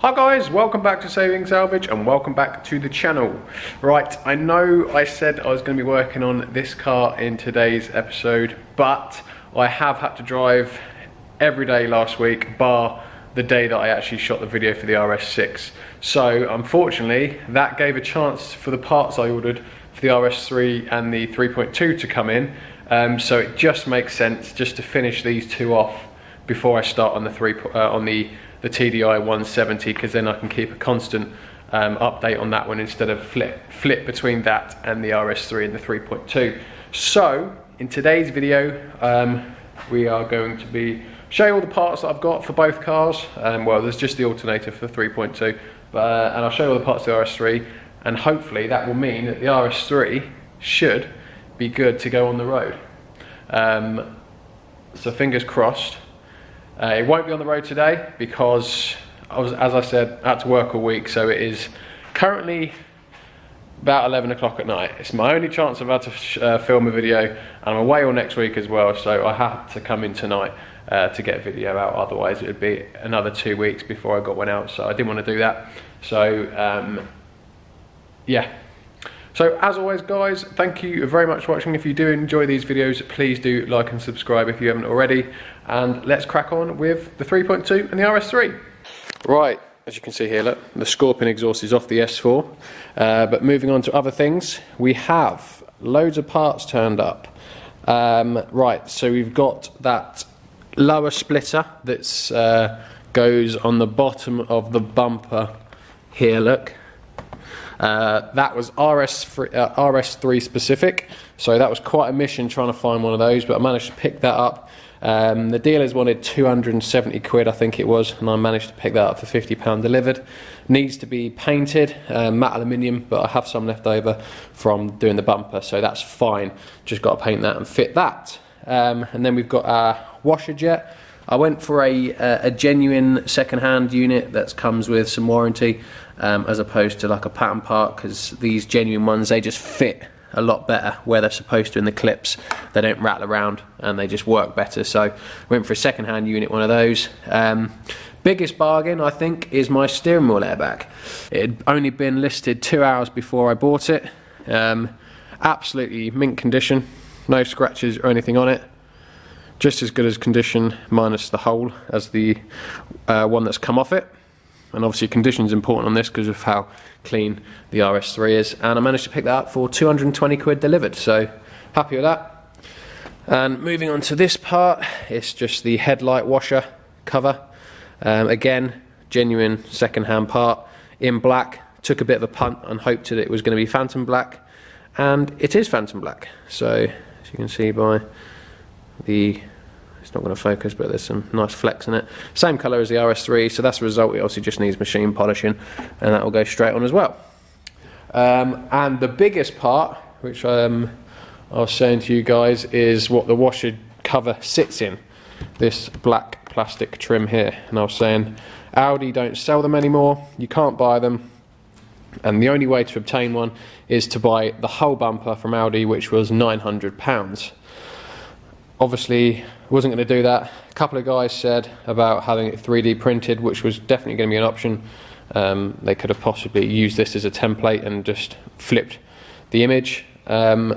Hi guys, welcome back to Salvage and welcome back to the channel. Right, I know I said I was going to be working on this car in today's episode, but I have had to drive every day last week, bar the day that I actually shot the video for the RS6. So unfortunately, that gave a chance for the parts I ordered for the RS3 and the 3.2 to come in. So it just makes sense just to finish these two off before I start on the the TDI 170, because then I can keep a constant update on that one instead of flip between that and the RS3 and the 3.2. So in today's video, we are going to be showing all the parts that I've got for both cars. Well, there's just the alternator for the 3.2, and I'll show you all the parts of the RS3, and hopefully that will mean that the RS3 should be good to go on the road. So fingers crossed. It won't be on the road today because as I said, I had to work all week, so it is currently about 11 o'clock at night. It's my only chance I've had to film a video, and I'm away all next week as well, so I had to come in tonight to get a video out, otherwise it would be another 2 weeks before I got one out, so I didn't want to do that. So yeah. So as always guys, thank you very much for watching. If you do enjoy these videos, please do like and subscribe if you haven't already. And let's crack on with the 3.2 and the RS3. Right, as you can see here, look, the Scorpion exhaust is off the S4. But moving on to other things, we have loads of parts turned up. Right, so we've got that lower splitter that goes on the bottom of the bumper here, look. That was RS3 specific, so that was quite a mission trying to find one of those, but I managed to pick that up. The dealers wanted 270 quid, I think it was, and I managed to pick that up for £50 delivered. Needs to be painted, matte aluminium, but I have some left over from doing the bumper, so that's fine. Just got to paint that and fit that. And then we've got our washer jet. I went for a genuine second-hand unit that comes with some warranty, as opposed to like a pattern part, because these genuine ones, they just fit a lot better where they're supposed to in the clips. They don't rattle around and they just work better. So went for a second-hand unit, one of those. Biggest bargain I think is my steering wheel airbag. It had only been listed 2 hours before I bought it. Absolutely mint condition, no scratches or anything on it. Just as good as condition, minus the hole, as the one that's come off it. And obviously condition's important on this because of how clean the RS3 is. And I managed to pick that up for 220 quid delivered, so happy with that. And moving on to this part, it's just the headlight washer cover. Again, genuine second-hand part, in black. Took a bit of a punt and hoped that it was going to be phantom black. And it is phantom black. So, as you can see by the, it's not going to focus, but there's some nice flecks in it. Same colour as the RS3, so that's the result. It obviously just needs machine polishing, and that will go straight on as well. And the biggest part, which I was saying to you guys, is what the washer cover sits in. This black plastic trim here. And I was saying, Audi don't sell them anymore, you can't buy them, and the only way to obtain one is to buy the whole bumper from Audi, which was £900. Obviously, wasn't going to do that. A couple of guys said about having it 3D printed, which was definitely going to be an option. They could have possibly used this as a template and just flipped the image. And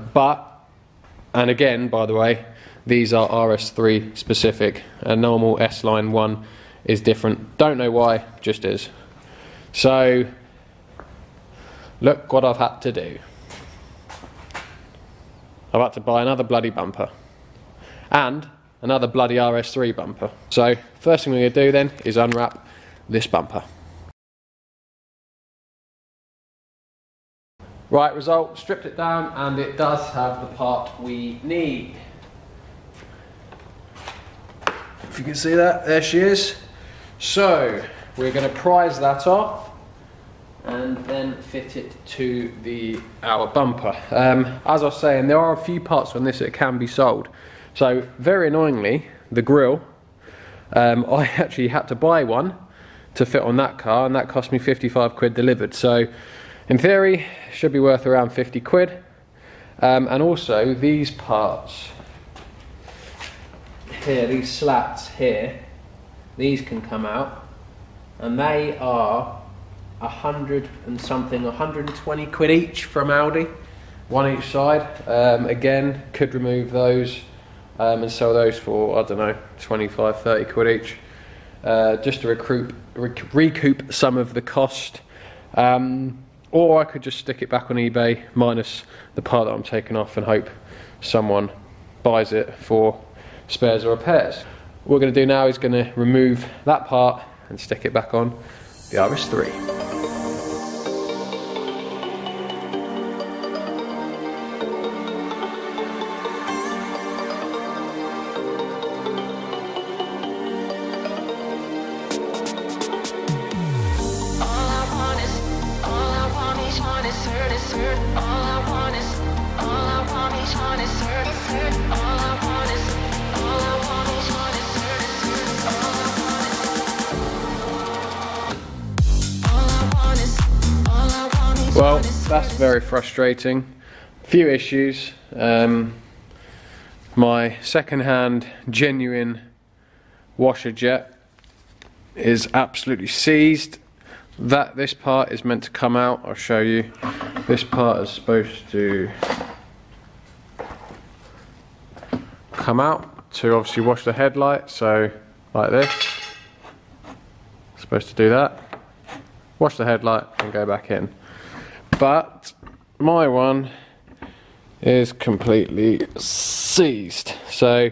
again, by the way, these are RS3 specific. A normal S-Line one is different. Don't know why, just is. So, look what I've had to do. I've had to buy another bloody bumper. And another bloody RS3 bumper. So first thing we're going to do then is unwrap this bumper. Right, result, stripped it down, and it does have the part we need. If you can see that, there she is. So we're going to prise that off and then fit it to our bumper. As I was saying, there are a few parts on this that can be sold. So, very annoyingly, the grille, I actually had to buy one to fit on that car, and that cost me 55 quid delivered. So, in theory, should be worth around 50 quid. And also, these parts here, these slats here, these can come out and they are 100 and something, 120 quid each from Audi, one each side. Again, could remove those and sell those for, I don't know, 25, 30 quid each, just to recoup some of the cost. Or I could just stick it back on eBay minus the part that I'm taking off and hope someone buys it for spares or repairs. What we're going to do now is going to remove that part and stick it back on the RS3. Well, that's very frustrating. Few issues. My second-hand genuine washer jet is absolutely seized. This part is meant to come out. I'll show you. This part is supposed to come out to obviously wash the headlight. So like this. Supposed to do that. Wash the headlight and go back in. But my one is completely seized, so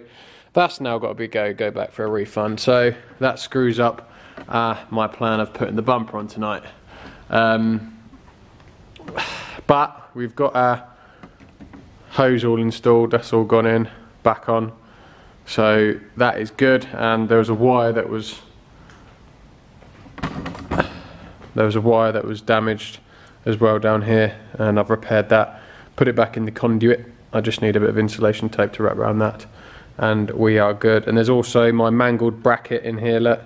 that's now got to be go back for a refund. So that screws up my plan of putting the bumper on tonight. But we've got our hose all installed, that's all gone in, back on, so that is good. And there was a wire that was damaged as well down here, and I've repaired that, put it back in the conduit. I just need a bit of insulation tape to wrap around that, and we are good. And there's also my mangled bracket in here. Look,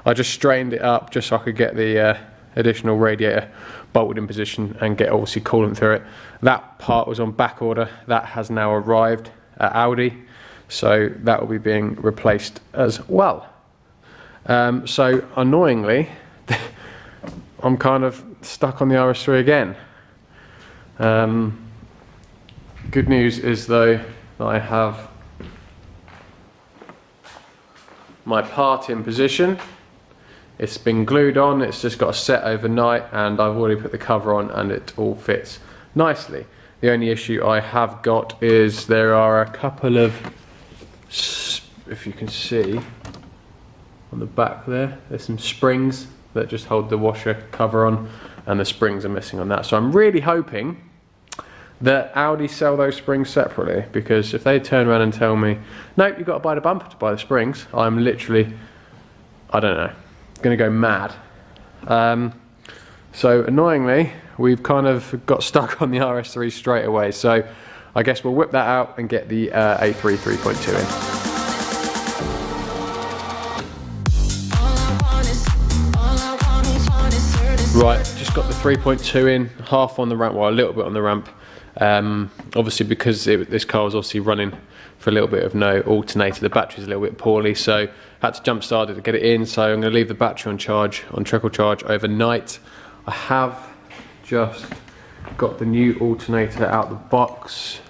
I just strained it up just so I could get the additional radiator bolted in position and get obviously coolant through it. That part was on back order. That has now arrived at Audi, so that will be being replaced as well. So annoyingly, I'm kind of stuck on the RS3 again. Good news is though that I have my part in position. It's been glued on, it's just got to set overnight, and I've already put the cover on and it all fits nicely. The only issue I have got is there are a couple of, if you can see on the back there's some springs that just hold the washer cover on, and the springs are missing on that. So I'm really hoping that Audi sell those springs separately, because if they turn around and tell me, no, you've got to buy the bumper to buy the springs, I'm literally, I don't know, gonna go mad. So annoyingly, we've kind of got stuck on the RS3 straight away. So I guess we'll whip that out and get the A3 3.2 in. Right, just got the 3.2 in, half on the ramp, well a little bit on the ramp. Obviously because this car was obviously running for a little bit of no alternator, the battery's a little bit poorly, so had to jump start it to get it in. So I'm going to leave the battery on charge, on trickle charge overnight. I have just got the new alternator out the box.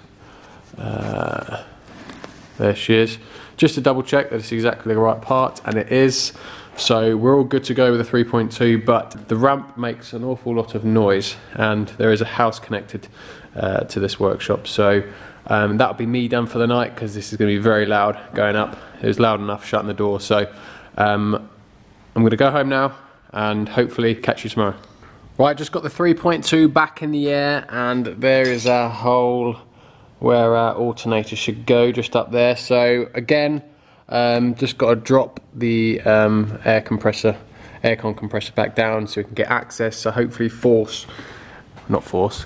There she is. Just to double check that it's exactly the right part, and it is. So we're all good to go with the 3.2, but the ramp makes an awful lot of noise, and there is a house connected to this workshop. So that'll be me done for the night, because this is going to be very loud going up. It was loud enough shutting the door. So I'm going to go home now and hopefully catch you tomorrow. Right, just got the 3.2 back in the air, and there is our hole where our alternator should go, just up there. So again, just got to drop the aircon compressor back down so we can get access. So hopefully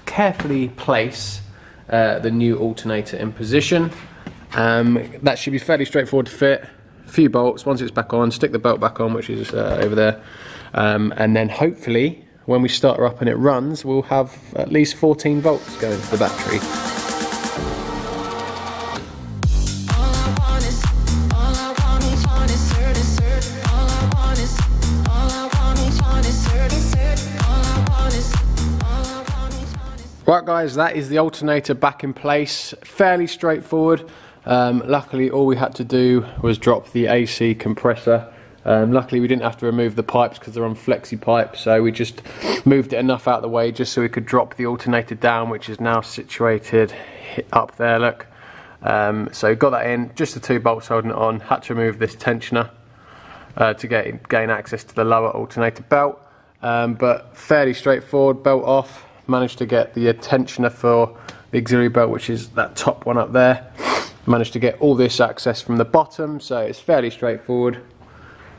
carefully place the new alternator in position. That should be fairly straightforward to fit. A few bolts. Once it's back on, stick the belt back on, which is over there, and then hopefully when we start her up and it runs, we'll have at least 14 volts going to the battery. Right guys, that is the alternator back in place. Fairly straightforward. Luckily all we had to do was drop the AC compressor. Luckily we didn't have to remove the pipes because they're on flexi pipes, so we just moved it enough out of the way just so we could drop the alternator down, which is now situated up there, look. So got that in, just the 2 bolts holding it on. Had to remove this tensioner to gain access to the lower alternator belt, but fairly straightforward. Belt off, managed to get the tensioner for the auxiliary belt, which is that top one up there. Managed to get all this access from the bottom, so it's fairly straightforward.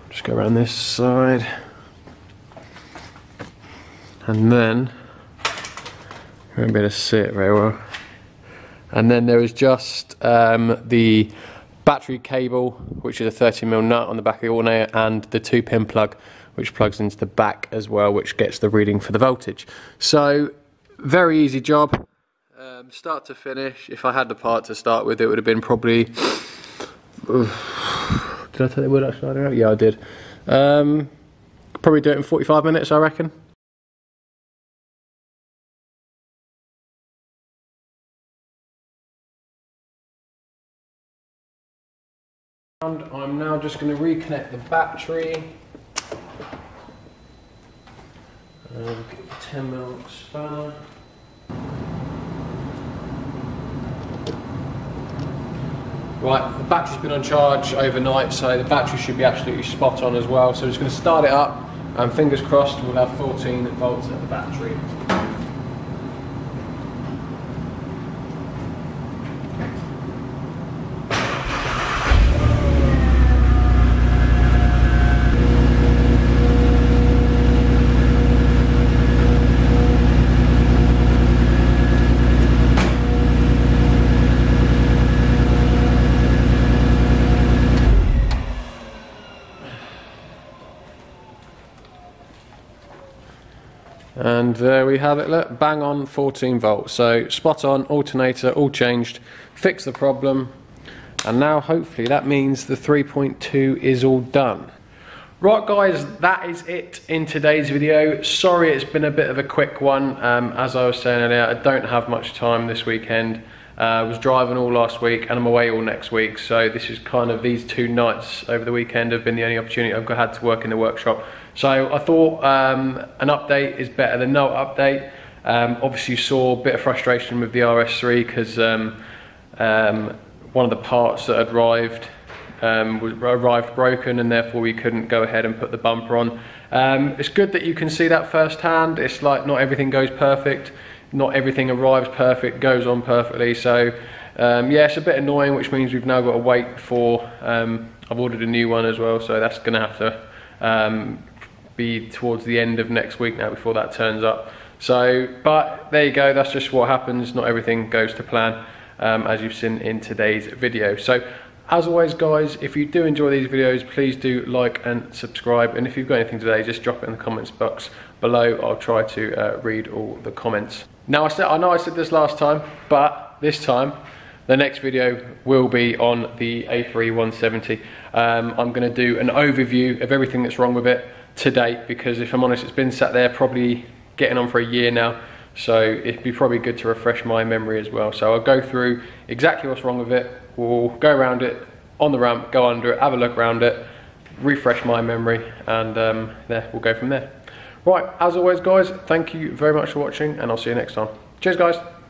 Just go around this side, and then you won't be able to see it very well. And then there is just the battery cable, which is a 30mm nut on the back of the alternator, and the 2-pin plug, which plugs into the back as well, which gets the reading for the voltage. So very easy job, start to finish. If I had the part to start with, it would have been probably. Did I take the wood outside out? Yeah, I did. Probably do it in 45 minutes, I reckon. And I'm now just going to reconnect the battery. 10mm spanner. Right, the battery's been on charge overnight, so the battery should be absolutely spot on as well. So I'm just going to start it up, and fingers crossed we'll have 14 volts at the battery. And there we have it, look, bang on 14 volts. So spot on, alternator, all changed, fixed the problem, and now hopefully that means the 3.2 is all done. Right guys, that is it in today's video. Sorry it's been a bit of a quick one. As I was saying earlier, I don't have much time this weekend. I was driving all last week and I'm away all next week, so this is kind of, these 2 nights over the weekend have been the only opportunity I've had to work in the workshop. So I thought an update is better than no update. Obviously you saw a bit of frustration with the RS3 because one of the parts that had arrived broken, and therefore we couldn't go ahead and put the bumper on. It's good that you can see that firsthand. It's like not everything goes perfect, not everything arrives perfect, goes on perfectly. So yeah, it's a bit annoying, which means we've now got to wait for, I've ordered a new one as well, so that's going to have to be towards the end of next week now before that turns up. So, but there you go, that's just what happens. Not everything goes to plan, as you've seen in today's video. So as always guys, if you do enjoy these videos, please do like and subscribe, and if you've got anything today, just drop it in the comments box below. I'll try to read all the comments. Now I know I said this last time, but this time the next video will be on the A3 170. I'm going to do an overview of everything that's wrong with it to date, because if I'm honest, it's been sat there probably getting on for a year now, so it'd be probably good to refresh my memory as well. So I'll go through exactly what's wrong with it, we'll go around it on the ramp, go under it, have a look around it, refresh my memory, and there, we'll go from there. Right, as always guys, thank you very much for watching, and I'll see you next time. Cheers guys.